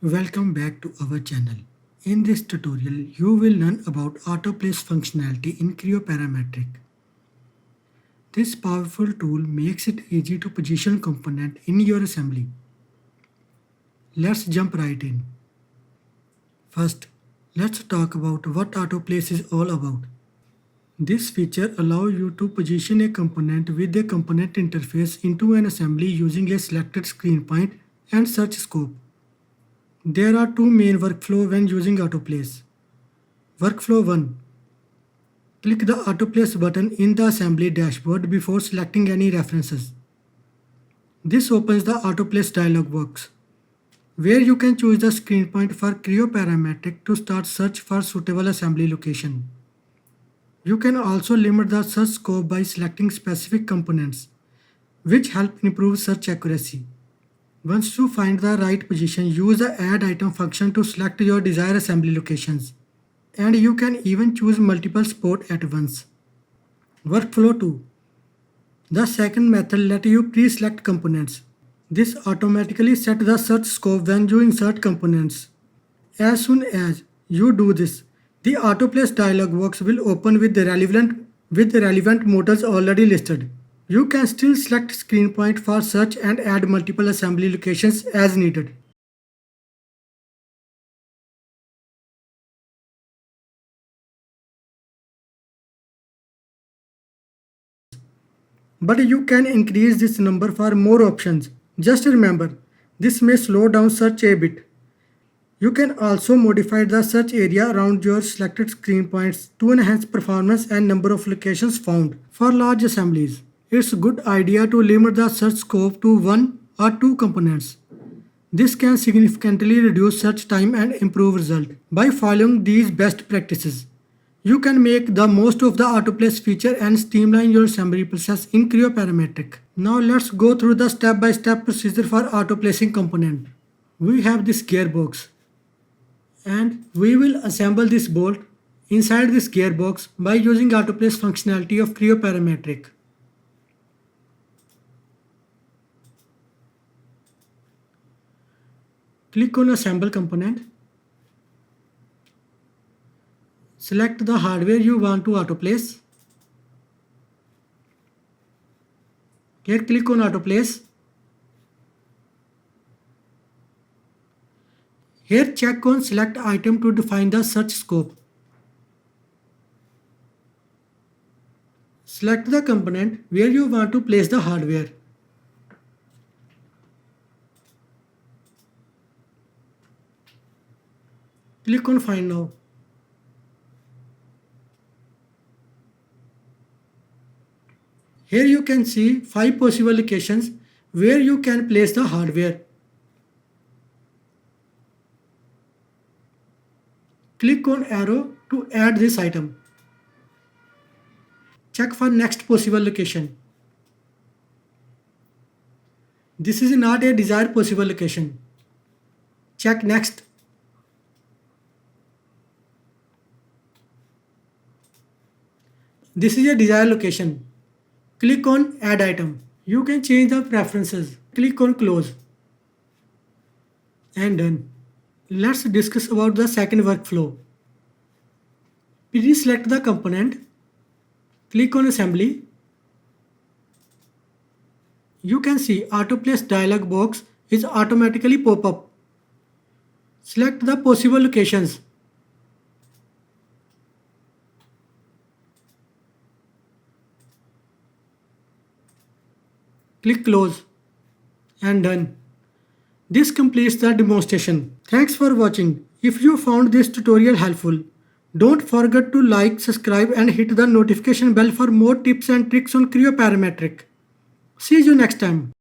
Welcome back to our channel. In this tutorial, you will learn about autoplace functionality in Creo Parametric. This powerful tool makes it easy to position component in your assembly. Let's jump right in. First, let's talk about what autoplace is all about. This feature allows you to position a component with a component interface into an assembly using a selected screen point and search scope. There are two main workflows when using autoplace. Workflow 1. Click the autoplace button in the assembly dashboard before selecting any references. This opens the autoplace dialog box, where you can choose the screen point for Creo Parametric to start search for suitable assembly location. You can also limit the search scope by selecting specific components, which help improve search accuracy. Once you find the right position, use the Add Item function to select your desired assembly locations. And you can even choose multiple spots at once. Workflow 2. The second method lets you pre-select components. This automatically sets the search scope when you insert components. As soon as you do this, the autoplace dialog box will open with the relevant models already listed. You can still select screen point for search and add multiple assembly locations as needed. But you can increase this number for more options. Just remember, this may slow down search a bit. You can also modify the search area around your selected screen points to enhance performance and number of locations found. For large assemblies, it's a good idea to limit the search scope to one or two components. This can significantly reduce search time and improve result. By following these best practices, you can make the most of the autoplace feature and streamline your assembly process in Creo Parametric. Now let's go through the step-by-step procedure for autoplacing component. We have this gearbox, and we will assemble this bolt inside this gearbox by using autoplace functionality of Creo Parametric. Click on Assemble Component. Select the hardware you want to autoplace. Here click on Autoplace. Here check on Select Item to define the search scope. Select the component where you want to place the hardware. Click on Find Now. Here you can see 5 possible locations where you can place the hardware. Click on arrow to add this item. Check for next possible location. This is not a desired possible location. Check next. This is a desired location. Click on Add Item. You can change the preferences. Click on Close. And done. Let's discuss about the second workflow. Pre-select the component. Click on Assembly. You can see Autoplace dialog box is automatically pop up. Select the possible locations. Click Close and done. This completes the demonstration. Thanks for watching. If you found this tutorial helpful, don't forget to like, subscribe and hit the notification bell for more tips and tricks on Creo Parametric. See you next time.